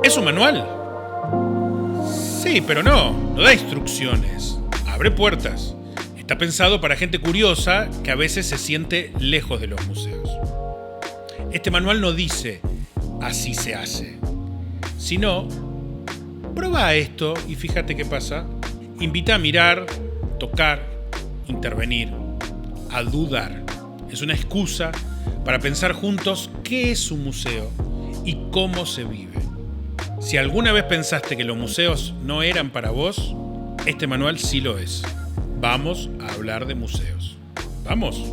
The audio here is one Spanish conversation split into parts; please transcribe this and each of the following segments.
¿Es un manual? Sí, pero no da instrucciones. Abre puertas. Está pensado para gente curiosa que a veces se siente lejos de los museos. Este manual no dice así se hace, sino prueba esto y fíjate qué pasa. Invita a mirar, tocar, intervenir, a dudar. Es una excusa para pensar juntos qué es un museo y cómo se vive. Si alguna vez pensaste que los museos no eran para vos, este manual sí lo es. Vamos a hablar de museos. ¡Vamos!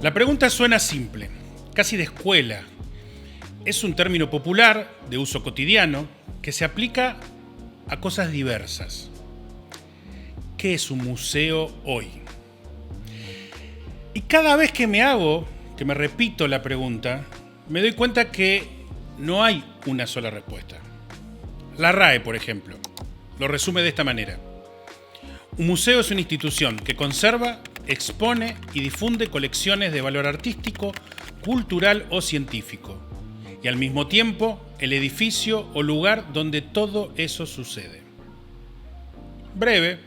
La pregunta suena simple, casi de escuela. Es un término popular, de uso cotidiano, que se aplica a cosas diversas. ¿Qué es un museo hoy? Y cada vez que me repito la pregunta, me doy cuenta que no hay una sola respuesta. La RAE, por ejemplo, lo resume de esta manera. Un museo es una institución que conserva, expone y difunde colecciones de valor artístico, cultural o científico, y al mismo tiempo el edificio o lugar donde todo eso sucede. Breve,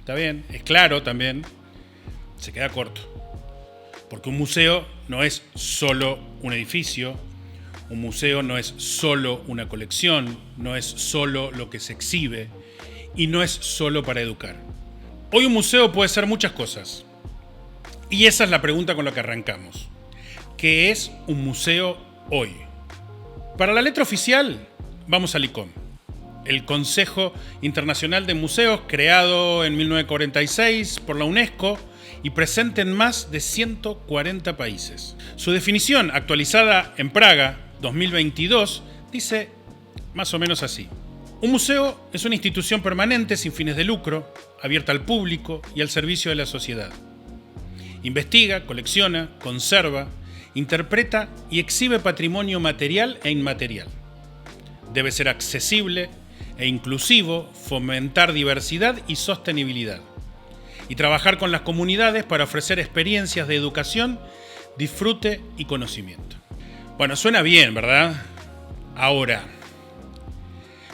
está bien, es claro también, se queda corto, porque un museo no es solo un edificio, un museo no es solo una colección, no es solo lo que se exhibe y no es solo para educar. Hoy un museo puede ser muchas cosas. Y esa es la pregunta con la que arrancamos. ¿Qué es un museo hoy? Para la letra oficial, vamos al ICOM, el Consejo Internacional de Museos, creado en 1946 por la UNESCO y presente en más de 140 países. Su definición, actualizada en Praga 2022, dice más o menos así. Un museo es una institución permanente sin fines de lucro, abierta al público y al servicio de la sociedad. Investiga, colecciona, conserva, interpreta y exhibe patrimonio material e inmaterial. Debe ser accesible e inclusivo, fomentar diversidad y sostenibilidad, y trabajar con las comunidades para ofrecer experiencias de educación, disfrute y conocimiento. Bueno, suena bien, ¿verdad? Ahora,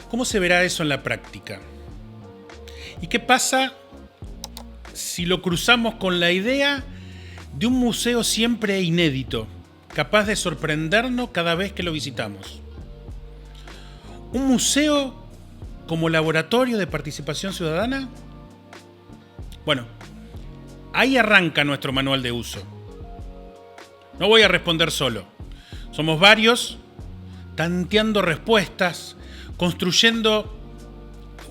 ¿cómo se verá eso en la práctica? ¿Y qué pasa si lo cruzamos con la idea de un museo siempre inédito, capaz de sorprendernos cada vez que lo visitamos? ¿Un museo como laboratorio de participación ciudadana? Bueno, ahí arranca nuestro manual de uso. No voy a responder solo. Somos varios, tanteando respuestas, construyendo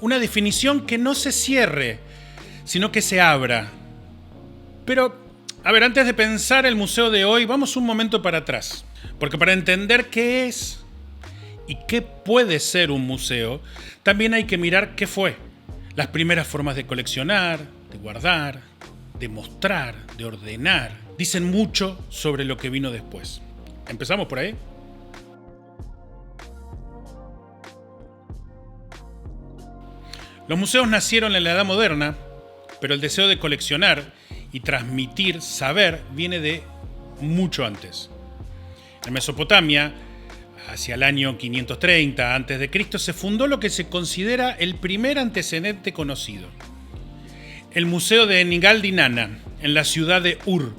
una definición que no se cierre, sino que se abra. Pero, antes de pensar el museo de hoy, vamos un momento para atrás. Porque para entender qué es y qué puede ser un museo, también hay que mirar qué fue. Las primeras formas de coleccionar, de guardar, de mostrar, de ordenar, dicen mucho sobre lo que vino después. ¿Empezamos por ahí? Los museos nacieron en la Edad Moderna, pero el deseo de coleccionar y transmitir saber viene de mucho antes. En Mesopotamia, hacia el año 530 a.C., se fundó lo que se considera el primer antecedente conocido. El Museo de Engal-Dinana, en la ciudad de Ur,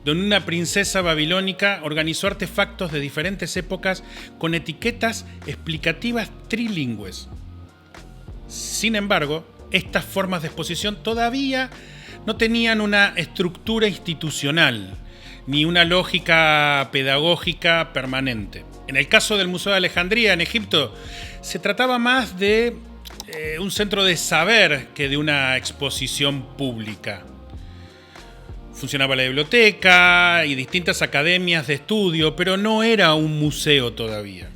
donde una princesa babilónica organizó artefactos de diferentes épocas con etiquetas explicativas trilingües. Sin embargo, estas formas de exposición todavía no tenían una estructura institucional ni una lógica pedagógica permanente. En el caso del Museo de Alejandría, en Egipto, se trataba más de un centro de saber que de una exposición pública. Funcionaba la biblioteca y distintas academias de estudio, pero no era un museo todavía.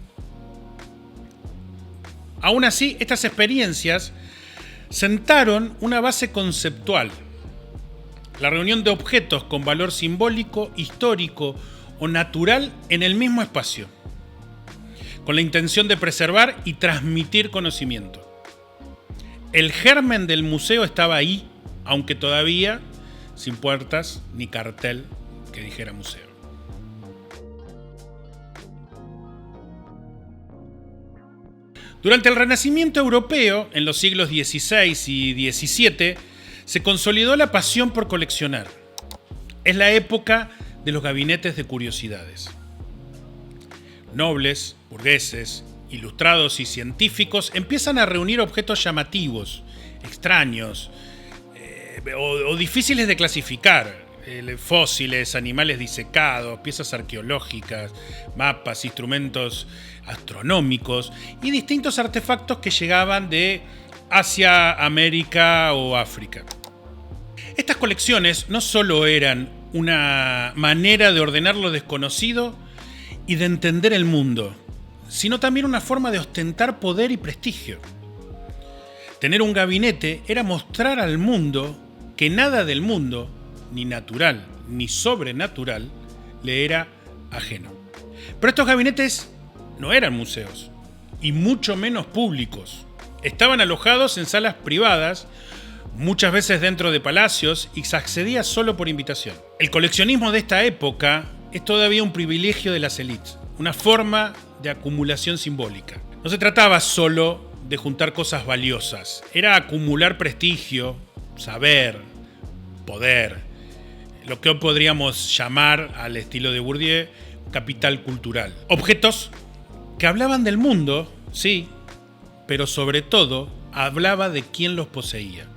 Aún así, estas experiencias sentaron una base conceptual. La reunión de objetos con valor simbólico, histórico o natural en el mismo espacio, con la intención de preservar y transmitir conocimiento. El germen del museo estaba ahí, aunque todavía sin puertas ni cartel que dijera museo. Durante el Renacimiento europeo, en los siglos XVI y XVII, se consolidó la pasión por coleccionar. Es la época de los gabinetes de curiosidades. Nobles, burgueses, ilustrados y científicos empiezan a reunir objetos llamativos, extraños o difíciles de clasificar. Fósiles, animales disecados, piezas arqueológicas, mapas, instrumentos astronómicos y distintos artefactos que llegaban de Asia, América o África. Estas colecciones no solo eran una manera de ordenar lo desconocido y de entender el mundo, sino también una forma de ostentar poder y prestigio. Tener un gabinete era mostrar al mundo que nada del mundo, ni natural ni sobrenatural, le era ajeno. Pero estos gabinetes no eran museos, y mucho menos públicos. Estaban alojados en salas privadas, muchas veces dentro de palacios, y se accedía solo por invitación. El coleccionismo de esta época es todavía un privilegio de las élites, una forma de acumulación simbólica. No se trataba solo de juntar cosas valiosas, era acumular prestigio, saber, poder, lo que hoy podríamos llamar, al estilo de Bourdieu, capital cultural. Objetos que hablaban del mundo, sí, pero sobre todo hablaba de quién los poseía.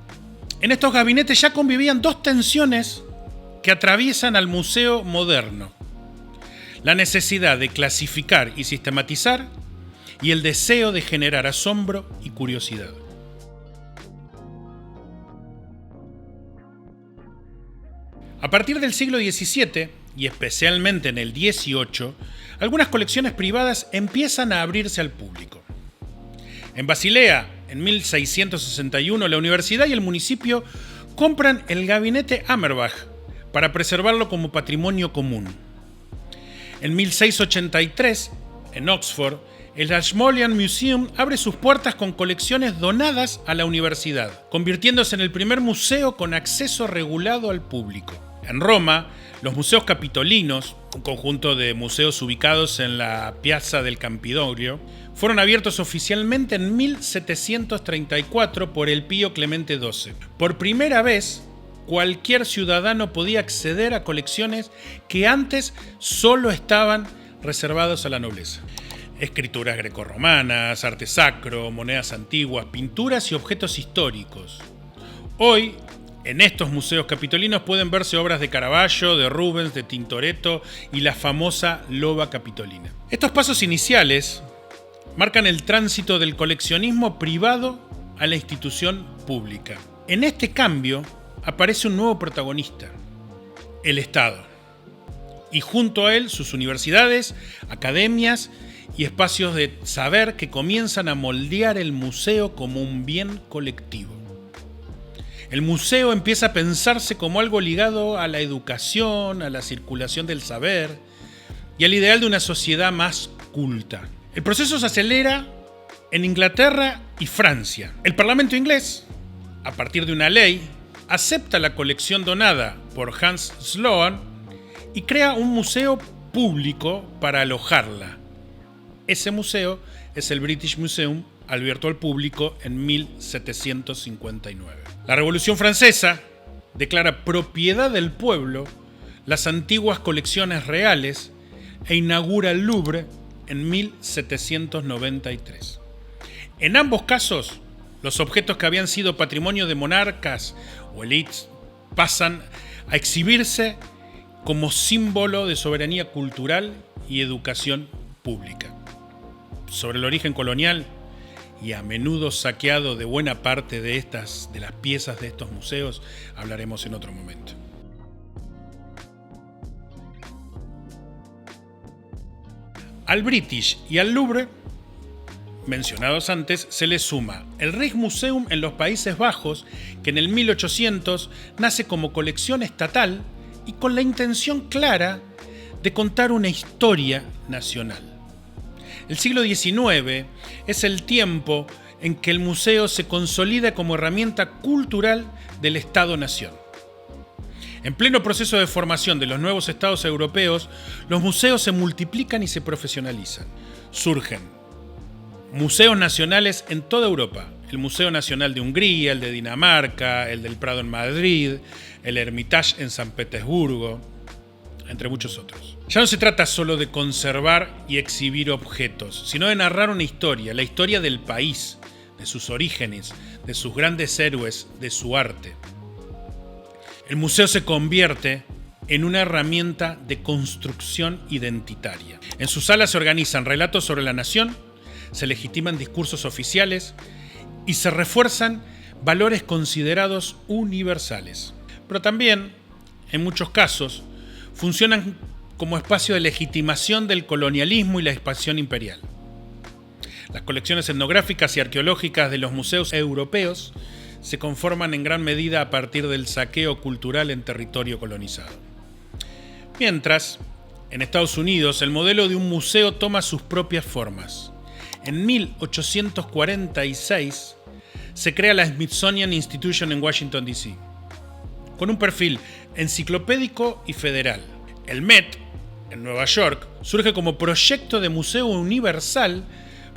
En estos gabinetes ya convivían dos tensiones que atraviesan al museo moderno: la necesidad de clasificar y sistematizar y el deseo de generar asombro y curiosidad. A partir del siglo XVII, y especialmente en el XVIII, algunas colecciones privadas empiezan a abrirse al público. En Basilea, en 1661, la universidad y el municipio compran el gabinete Amerbach para preservarlo como patrimonio común. En 1683, en Oxford, el Ashmolean Museum abre sus puertas con colecciones donadas a la universidad, convirtiéndose en el primer museo con acceso regulado al público. En Roma, los museos capitolinos, un conjunto de museos ubicados en la Piazza del Campidoglio, fueron abiertos oficialmente en 1734 por el Pío Clemente XII. Por primera vez, cualquier ciudadano podía acceder a colecciones que antes solo estaban reservadas a la nobleza. Escrituras grecorromanas, arte sacro, monedas antiguas, pinturas y objetos históricos. Hoy, en estos museos capitolinos pueden verse obras de Caravaggio, de Rubens, de Tintoretto y la famosa loba capitolina. Estos pasos iniciales marcan el tránsito del coleccionismo privado a la institución pública. En este cambio aparece un nuevo protagonista: el Estado. Y junto a él sus universidades, academias y espacios de saber que comienzan a moldear el museo como un bien colectivo. El museo empieza a pensarse como algo ligado a la educación, a la circulación del saber y al ideal de una sociedad más culta. El proceso se acelera en Inglaterra y Francia. El Parlamento inglés, a partir de una ley, acepta la colección donada por Hans Sloane y crea un museo público para alojarla. Ese museo es el British Museum, abierto al público en 1759. La Revolución Francesa declara propiedad del pueblo las antiguas colecciones reales e inaugura el Louvre en 1793. En ambos casos, los objetos que habían sido patrimonio de monarcas o élites pasan a exhibirse como símbolo de soberanía cultural y educación pública. Sobre el origen colonial y a menudo saqueado de buena parte de las piezas de estos museos, hablaremos en otro momento. Al British y al Louvre, mencionados antes, se le suma el Rijksmuseum en los Países Bajos, que en el 1800 nace como colección estatal y con la intención clara de contar una historia nacional. El siglo XIX es el tiempo en que el museo se consolida como herramienta cultural del Estado-Nación. En pleno proceso de formación de los nuevos estados europeos, los museos se multiplican y se profesionalizan. Surgen museos nacionales en toda Europa. El Museo Nacional de Hungría, el de Dinamarca, el del Prado en Madrid, el Hermitage en San Petersburgo, entre muchos otros. Ya no se trata solo de conservar y exhibir objetos, sino de narrar una historia, la historia del país, de sus orígenes, de sus grandes héroes, de su arte. El museo se convierte en una herramienta de construcción identitaria. En sus salas se organizan relatos sobre la nación, se legitiman discursos oficiales y se refuerzan valores considerados universales. Pero también, en muchos casos, funcionan como espacio de legitimación del colonialismo y la expansión imperial. Las colecciones etnográficas y arqueológicas de los museos europeos se conforman en gran medida a partir del saqueo cultural en territorio colonizado. Mientras, en Estados Unidos, el modelo de un museo toma sus propias formas. En 1846 se crea la Smithsonian Institution en Washington, D.C., con un perfil enciclopédico y federal. El Met, en Nueva York, surge como proyecto de museo universal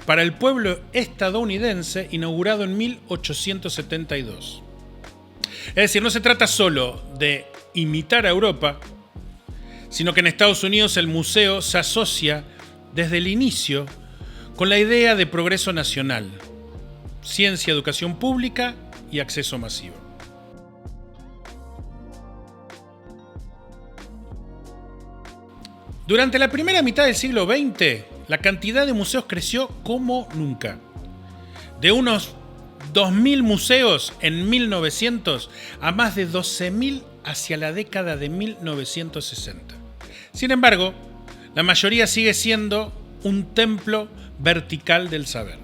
para el pueblo estadounidense, inaugurado en 1872. Es decir, no se trata solo de imitar a Europa, sino que en Estados Unidos el museo se asocia desde el inicio con la idea de progreso nacional, ciencia, educación pública y acceso masivo. Durante la primera mitad del siglo XX, la cantidad de museos creció como nunca. De unos 2.000 museos en 1900 a más de 12.000 hacia la década de 1960. Sin embargo, la mayoría sigue siendo un templo vertical del saber.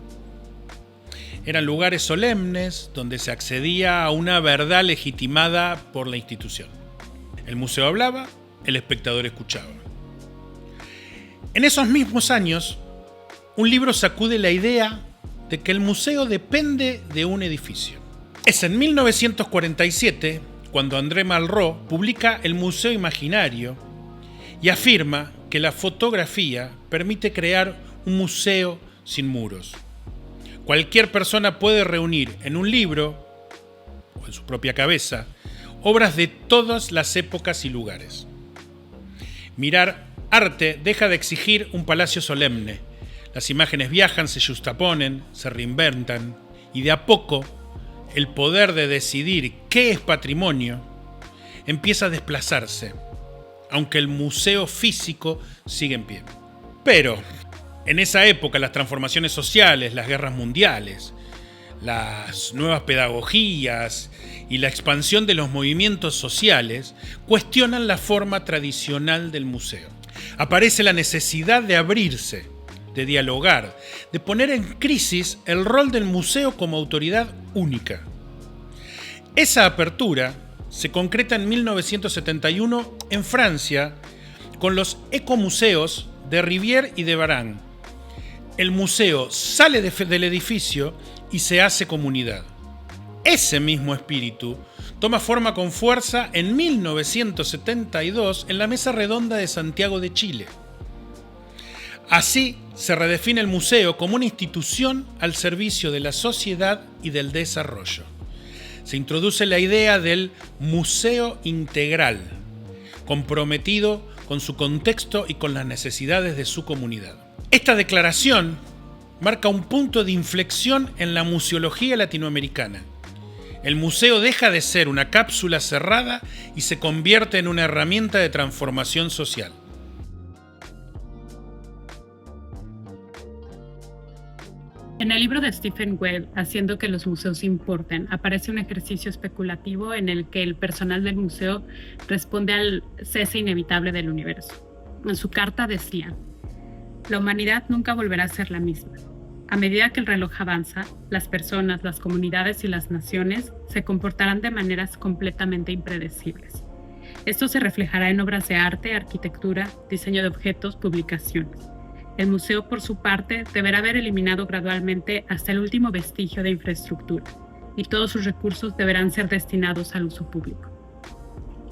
Eran lugares solemnes donde se accedía a una verdad legitimada por la institución. El museo hablaba, el espectador escuchaba. En esos mismos años, un libro sacude la idea de que el museo depende de un edificio. Es en 1947 cuando André Malraux publica El Museo Imaginario y afirma que la fotografía permite crear un museo sin muros. Cualquier persona puede reunir en un libro, o en su propia cabeza, obras de todas las épocas y lugares. Mirar arte deja de exigir un palacio solemne. Las imágenes viajan, se justaponen, se reinventan, y de a poco el poder de decidir qué es patrimonio empieza a desplazarse, aunque el museo físico sigue en pie. Pero en esa época las transformaciones sociales, las guerras mundiales, las nuevas pedagogías y la expansión de los movimientos sociales cuestionan la forma tradicional del museo. Aparece la necesidad de abrirse, de dialogar, de poner en crisis el rol del museo como autoridad única. Esa apertura se concreta en 1971 en Francia con los ecomuseos de Rivière y de Varennes. El museo sale del edificio y se hace comunidad. Ese mismo espíritu toma forma con fuerza en 1972 en la Mesa Redonda de Santiago de Chile. Así se redefine el museo como una institución al servicio de la sociedad y del desarrollo. Se introduce la idea del museo integral, comprometido con su contexto y con las necesidades de su comunidad. Esta declaración marca un punto de inflexión en la museología latinoamericana. El museo deja de ser una cápsula cerrada y se convierte en una herramienta de transformación social. En el libro de Stephen Weil, Haciendo que los museos importen, aparece un ejercicio especulativo en el que el personal del museo responde al cese inevitable del universo. En su carta decía: la humanidad nunca volverá a ser la misma. A medida que el reloj avanza, las personas, las comunidades y las naciones se comportarán de maneras completamente impredecibles. Esto se reflejará en obras de arte, arquitectura, diseño de objetos, publicaciones. El museo, por su parte, deberá haber eliminado gradualmente hasta el último vestigio de infraestructura, y todos sus recursos deberán ser destinados al uso público.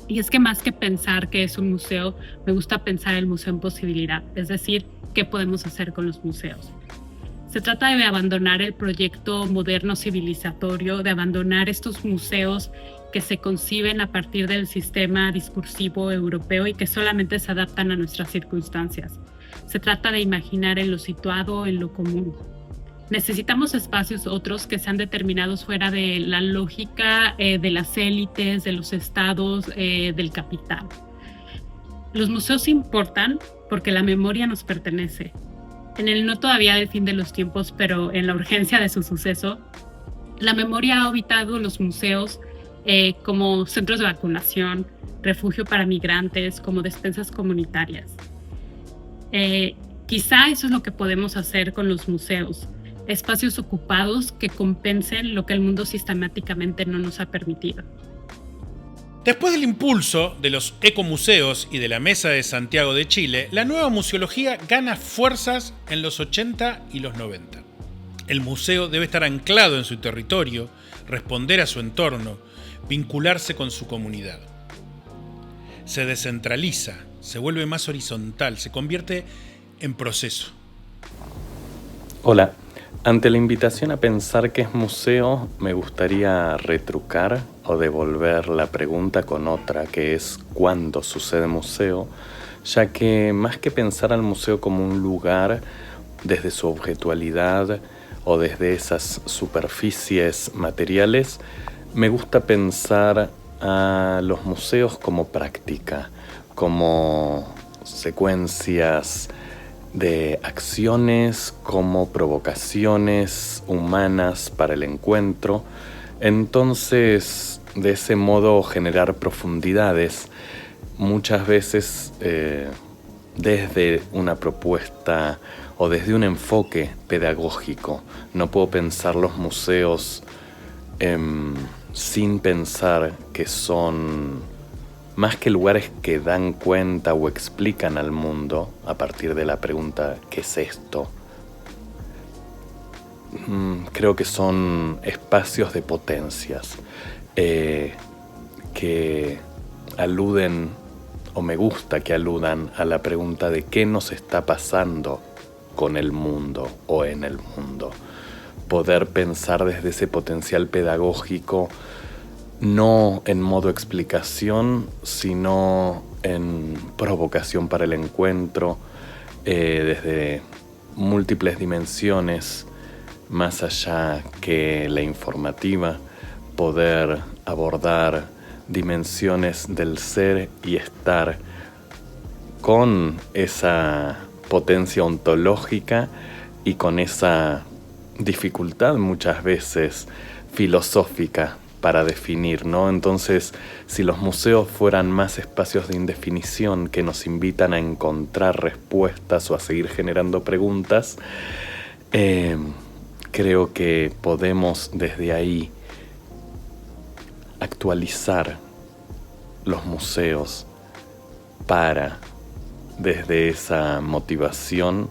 Y es que más que pensar que es un museo, me gusta pensar el museo en posibilidad, es decir, qué podemos hacer con los museos. Se trata de abandonar el proyecto moderno civilizatorio, de abandonar estos museos que se conciben a partir del sistema discursivo europeo y que solamente se adaptan a nuestras circunstancias. Se trata de imaginar en lo situado, en lo común. Necesitamos espacios otros que sean determinados fuera de la lógica de las élites, de los estados, del capital. Los museos importan porque la memoria nos pertenece. En el no todavía del fin de los tiempos, pero en la urgencia de su suceso, la memoria ha habitado los museos como centros de vacunación, refugio para migrantes, como despensas comunitarias. Quizá eso es lo que podemos hacer con los museos, espacios ocupados que compensen lo que el mundo sistemáticamente no nos ha permitido. Después del impulso de los ecomuseos y de la Mesa de Santiago de Chile, la nueva museología gana fuerzas en los 80 y los 90. El museo debe estar anclado en su territorio, responder a su entorno, vincularse con su comunidad. Se descentraliza, se vuelve más horizontal, se convierte en proceso. Hola, ante la invitación a pensar qué es museo, me gustaría retrucar o devolver la pregunta con otra, que es ¿cuándo sucede museo? Ya que más que pensar al museo como un lugar desde su objetualidad o desde esas superficies materiales, me gusta pensar a los museos como práctica, como secuencias de acciones, como provocaciones humanas para el encuentro. Entonces, de ese modo generar profundidades, muchas veces desde una propuesta o desde un enfoque pedagógico. No puedo pensar los museos sin pensar que son más que lugares que dan cuenta o explican al mundo a partir de la pregunta ¿qué es esto? Creo que son espacios de potencias que aluden, o me gusta que aludan a la pregunta de qué nos está pasando con el mundo o en el mundo. Poder pensar desde ese potencial pedagógico, no en modo explicación, sino en provocación para el encuentro, desde múltiples dimensiones, más allá que la informativa, poder abordar dimensiones del ser y estar con esa potencia ontológica y con esa dificultad muchas veces filosófica para definir, ¿no? Entonces, si los museos fueran más espacios de indefinición que nos invitan a encontrar respuestas o a seguir generando preguntas, creo que podemos desde ahí actualizar los museos para, desde esa motivación,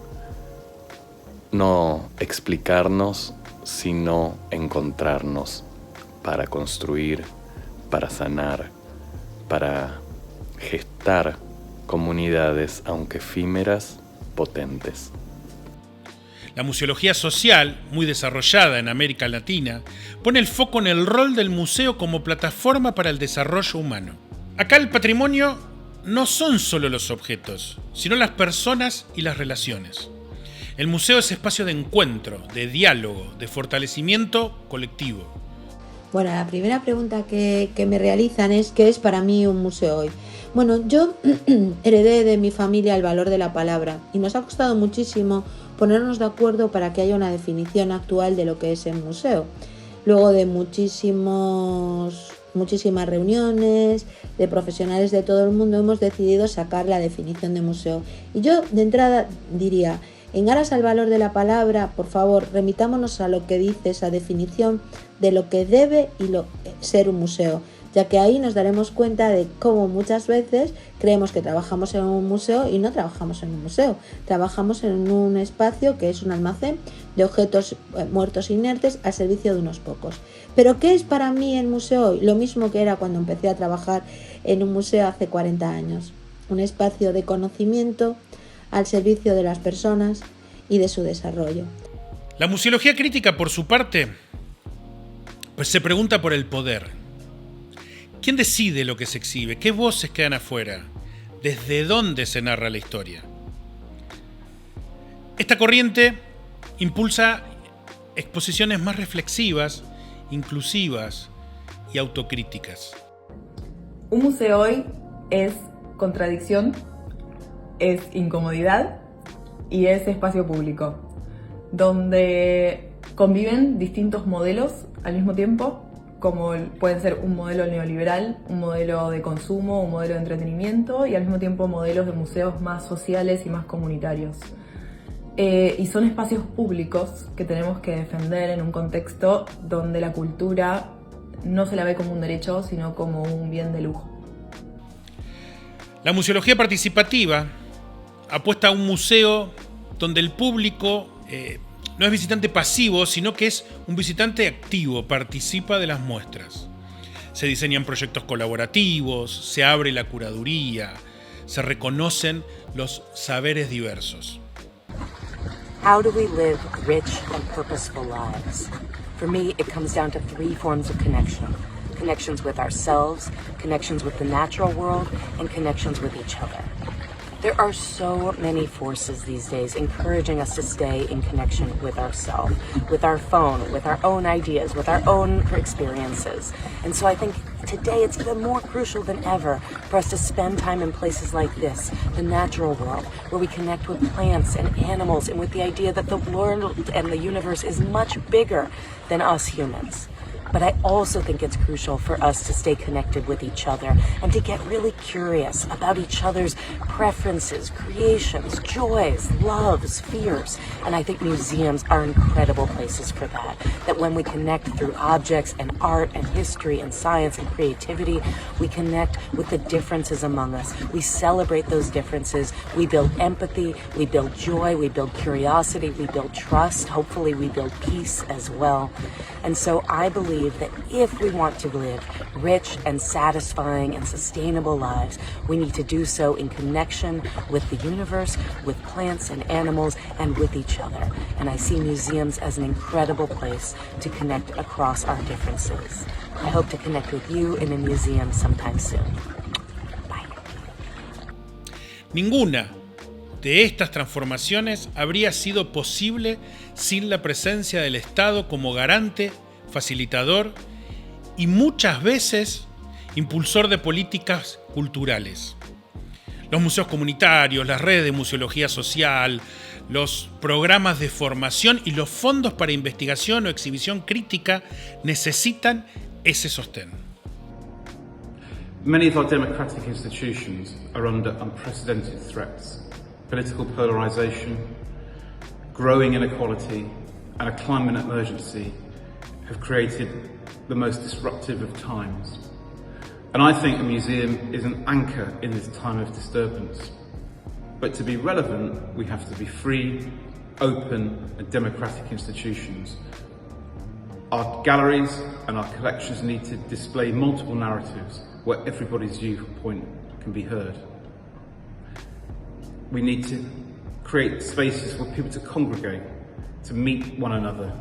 no explicarnos, sino encontrarnos para construir, para sanar, para gestar comunidades, aunque efímeras, potentes. La museología social, muy desarrollada en América Latina, pone el foco en el rol del museo como plataforma para el desarrollo humano. Acá el patrimonio no son solo los objetos, sino las personas y las relaciones. El museo es espacio de encuentro, de diálogo, de fortalecimiento colectivo. Bueno, la primera pregunta que me realizan es ¿qué es para mí un museo hoy? Bueno, yo heredé de mi familia el valor de la palabra y nos ha costado muchísimo ponernos de acuerdo para que haya una definición actual de lo que es el museo. Luego de muchísimas reuniones de profesionales de todo el mundo hemos decidido sacar la definición de museo. Y yo de entrada diría, en aras al valor de la palabra, por favor, remitámonos a lo que dice esa definición de lo que debe ser un museo. ya que ahí nos daremos cuenta de cómo muchas veces creemos que trabajamos en un museo y no trabajamos en un museo, trabajamos en un espacio que es un almacén de objetos muertos inertes al servicio de unos pocos. Pero ¿qué es para mí el museo hoy? Lo mismo que era cuando empecé a trabajar en un museo hace 40 años, un espacio de conocimiento al servicio de las personas y de su desarrollo. La museología crítica, por su parte, pues se pregunta por el poder. ¿Quién decide lo que se exhibe? ¿Qué voces quedan afuera? ¿Desde dónde se narra la historia? Esta corriente impulsa exposiciones más reflexivas, inclusivas y autocríticas. Un museo hoy es contradicción, es incomodidad y es espacio público, donde conviven distintos modelos al mismo tiempo, como pueden ser un modelo neoliberal, un modelo de consumo, un modelo de entretenimiento y al mismo tiempo modelos de museos más sociales y más comunitarios. Y son espacios públicos que tenemos que defender en un contexto donde la cultura no se la ve como un derecho, sino como un bien de lujo. La museología participativa apuesta a un museo donde el público no es visitante pasivo, sino que es un visitante activo, participa de las muestras. Se diseñan proyectos colaborativos, se abre la curaduría, se reconocen los saberes diversos. How do we live rich and purposeful lives? For me, it comes down to 3 forms of connection. Connections with ourselves, connections with the natural world, and connections with each other. There are so many forces these days encouraging us to stay in connection with ourselves, with our phone, with our own ideas, with our own experiences. And so I think today it's even more crucial than ever for us to spend time in places like this, the natural world, where we connect with plants and animals and with the idea that the world and the universe is much bigger than us humans. But I also think it's crucial for us to stay connected with each other and to get really curious about each other's preferences, creations, joys, loves, fears. And I think museums are incredible places for that. That when we connect through objects and art and history and science and creativity, we connect with the differences among us. We celebrate those differences. We build empathy, we build joy, we build curiosity, we build trust. Hopefully we build peace as well. And so I believe that if we want to live rich and satisfying and sustainable lives, we need to do so in connection with the universe, with plants and animals, and with each other. And I see museums as an incredible place to connect across our differences. I hope to connect with you in a museum sometime soon. Bye. Ninguna de estas transformaciones habría sido posible sin la presencia del Estado como garante, facilitador y muchas veces impulsor de políticas culturales. Los museos comunitarios, las redes de museología social, los programas de formación y los fondos para investigación o exhibición crítica necesitan ese sostén. Many of our democratic institutions are under unprecedented threats. Political polarization, growing inequality, and a climate emergency have created the most disruptive of times. And I think a museum is an anchor in this time of disturbance. But to be relevant, we have to be free, open, and democratic institutions. Our galleries and our collections need to display multiple narratives where everybody's viewpoint can be heard. We need to create spaces for people to congregate, to meet one another,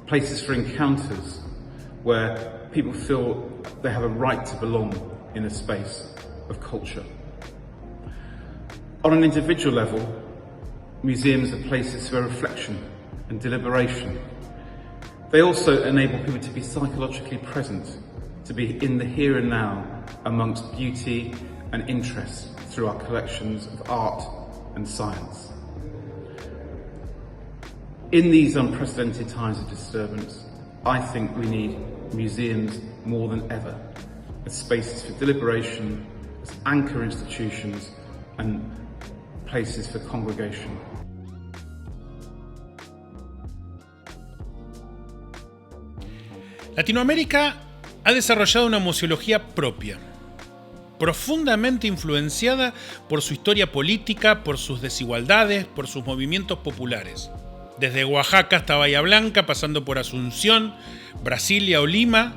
places for encounters where people feel they have a right to belong in a space of culture. On an individual level, museums are places for reflection and deliberation. They also enable people to be psychologically present, to be in the here and now amongst beauty and interest through our collections of art and science. In these unprecedented times of disturbance, I think we need museums more than ever as spaces for deliberation, as anchor institutions and places for congregation. Latinoamérica ha desarrollado una museología propia, profundamente influenciada por su historia política, por sus desigualdades, por sus movimientos populares. Desde Oaxaca hasta Bahía Blanca, pasando por Asunción, Brasilia o Lima,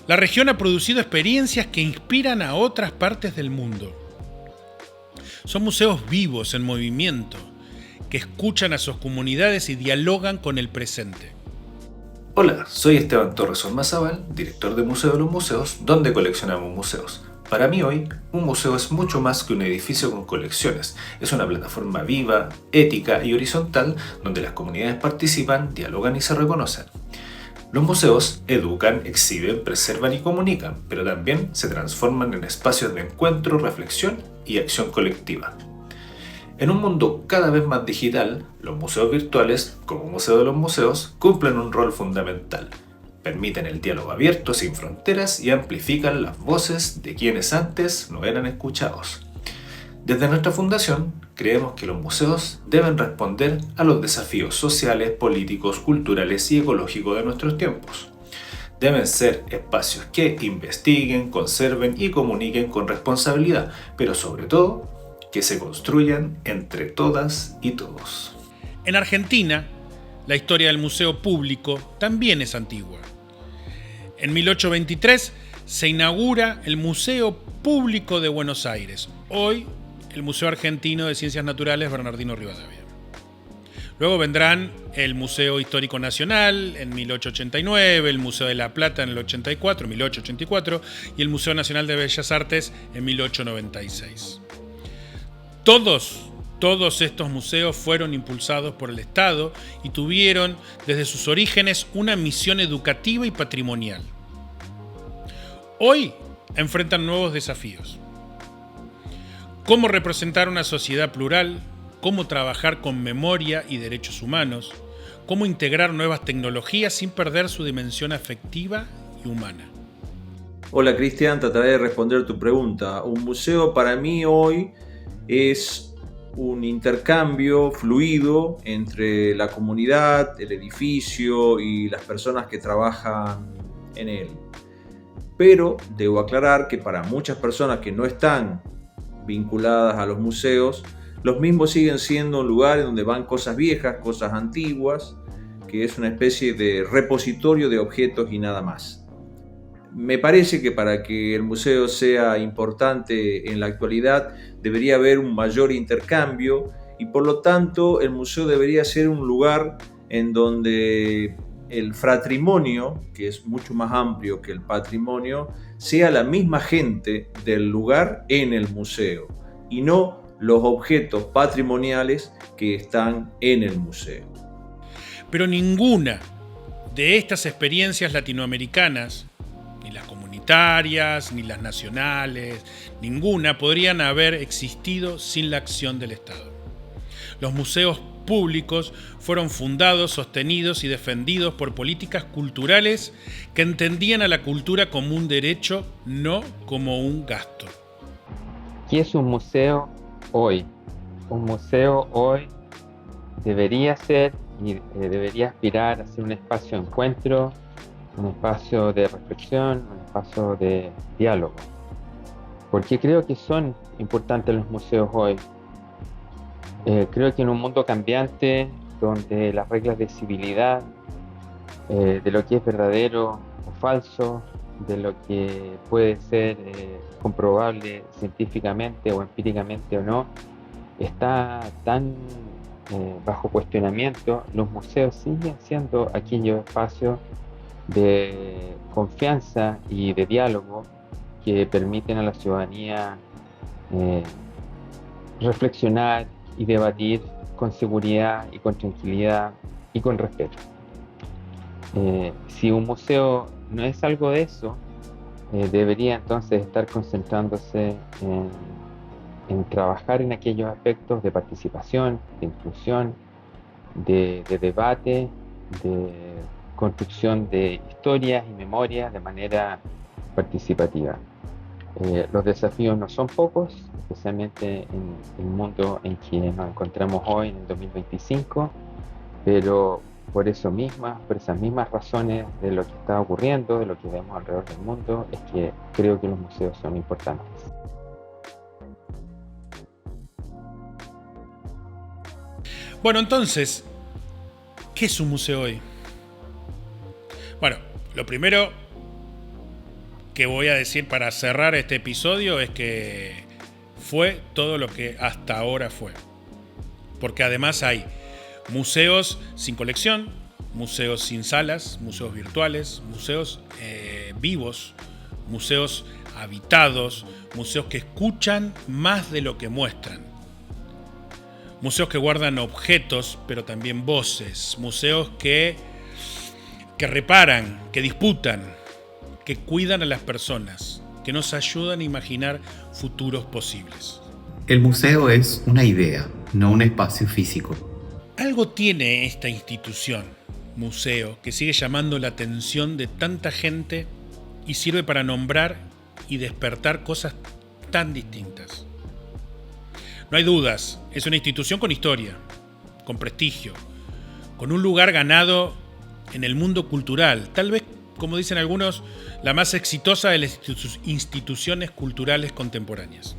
la región ha producido experiencias que inspiran a otras partes del mundo. Son museos vivos, en movimiento, que escuchan a sus comunidades y dialogan con el presente. Hola, soy Esteban Torres Ormazábal, director de Museo de los Museos, donde coleccionamos museos. Para mí hoy, un museo es mucho más que un edificio con colecciones. Es una plataforma viva, ética y horizontal donde las comunidades participan, dialogan y se reconocen. Los museos educan, exhiben, preservan y comunican, pero también se transforman en espacios de encuentro, reflexión y acción colectiva. En un mundo cada vez más digital, los museos virtuales, como Museo de los Museos, cumplen un rol fundamental. Permiten el diálogo abierto, sin fronteras, y amplifican las voces de quienes antes no eran escuchados. Desde nuestra fundación, creemos que los museos deben responder a los desafíos sociales, políticos, culturales y ecológicos de nuestros tiempos. Deben ser espacios que investiguen, conserven y comuniquen con responsabilidad, pero sobre todo, que se construyan entre todas y todos. En Argentina, la historia del museo público también es antigua. En 1823 se inaugura el Museo Público de Buenos Aires, hoy el Museo Argentino de Ciencias Naturales Bernardino Rivadavia. Luego vendrán el Museo Histórico Nacional en 1889, el Museo de la Plata en el 1884 y el Museo Nacional de Bellas Artes en 1896. Todos estos museos fueron impulsados por el Estado y tuvieron desde sus orígenes una misión educativa y patrimonial. Hoy enfrentan nuevos desafíos. Cómo representar una sociedad plural, cómo trabajar con memoria y derechos humanos, cómo integrar nuevas tecnologías sin perder su dimensión afectiva y humana. Hola Cristian, trataré de responder tu pregunta. Un museo para mí hoy es un intercambio fluido entre la comunidad, el edificio y las personas que trabajan en él. Pero debo aclarar que para muchas personas que no están vinculadas a los museos, los mismos siguen siendo un lugar en donde van cosas viejas, cosas antiguas, que es una especie de repositorio de objetos y nada más. Me parece que para que el museo sea importante en la actualidad debería haber un mayor intercambio y por lo tanto el museo debería ser un lugar en donde el fratrimonio, que es mucho más amplio que el patrimonio, sea la misma gente del lugar en el museo y no los objetos patrimoniales que están en el museo. Pero ninguna de estas experiencias latinoamericanas, ni las comunitarias, ni las nacionales, ninguna podrían haber existido sin la acción del Estado. Los museos públicos fueron fundados, sostenidos y defendidos por políticas culturales que entendían a la cultura como un derecho, no como un gasto. ¿Qué es un museo hoy? Un museo hoy debería ser y debería aspirar a ser un espacio de encuentro, un espacio de reflexión, un espacio de diálogo. Porque creo que son importantes los museos hoy. Creo que en un mundo cambiante, donde las reglas de civilidad, de lo que es verdadero o falso, de lo que puede ser comprobable científicamente o empíricamente o no, está tan bajo cuestionamiento, los museos siguen siendo aquellos espacios de confianza y de diálogo que permiten a la ciudadanía reflexionar y debatir con seguridad y con tranquilidad y con respeto. Si un museo no es algo de eso, debería entonces estar concentrándose en trabajar en aquellos aspectos de participación, de inclusión, de debate, de construcción de historias y memorias de manera participativa. Los desafíos no son pocos, especialmente en el mundo en que nos encontramos hoy, en el 2025, pero por esas mismas razones de lo que está ocurriendo, de lo que vemos alrededor del mundo, es que creo que los museos son importantes. Bueno, entonces, ¿qué es un museo hoy? Bueno, lo primero que voy a decir para cerrar este episodio es que fue todo lo que hasta ahora fue. Porque además hay museos sin colección, museos sin salas, museos virtuales, museos vivos, museos habitados, museos que escuchan más de lo que muestran. Museos que guardan objetos, pero también voces. Museos que reparan, que disputan, que cuidan a las personas, que nos ayudan a imaginar futuros posibles. El museo es una idea, no un espacio físico. Algo tiene esta institución, museo, que sigue llamando la atención de tanta gente y sirve para nombrar y despertar cosas tan distintas. No hay dudas, es una institución con historia, con prestigio, con un lugar ganado en el mundo cultural, tal vez, como dicen algunos, la más exitosa de las instituciones culturales contemporáneas.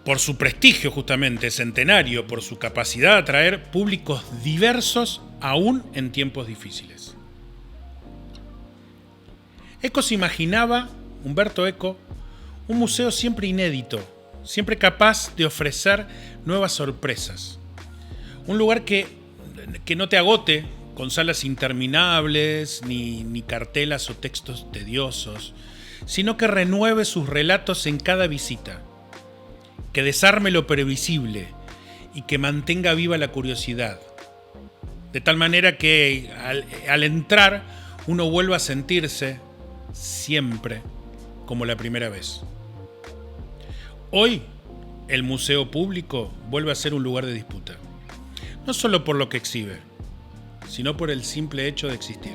Por su prestigio justamente centenario, por su capacidad de atraer públicos diversos aún en tiempos difíciles. Eco se imaginaba, Umberto Eco, un museo siempre inédito, siempre capaz de ofrecer nuevas sorpresas. Un lugar que no te agote con salas interminables, ni cartelas o textos tediosos, sino que renueve sus relatos en cada visita, que desarme lo previsible y que mantenga viva la curiosidad, de tal manera que al entrar uno vuelva a sentirse siempre como la primera vez. Hoy, el museo público vuelve a ser un lugar de disputa, no solo por lo que exhibe, sino por el simple hecho de existir.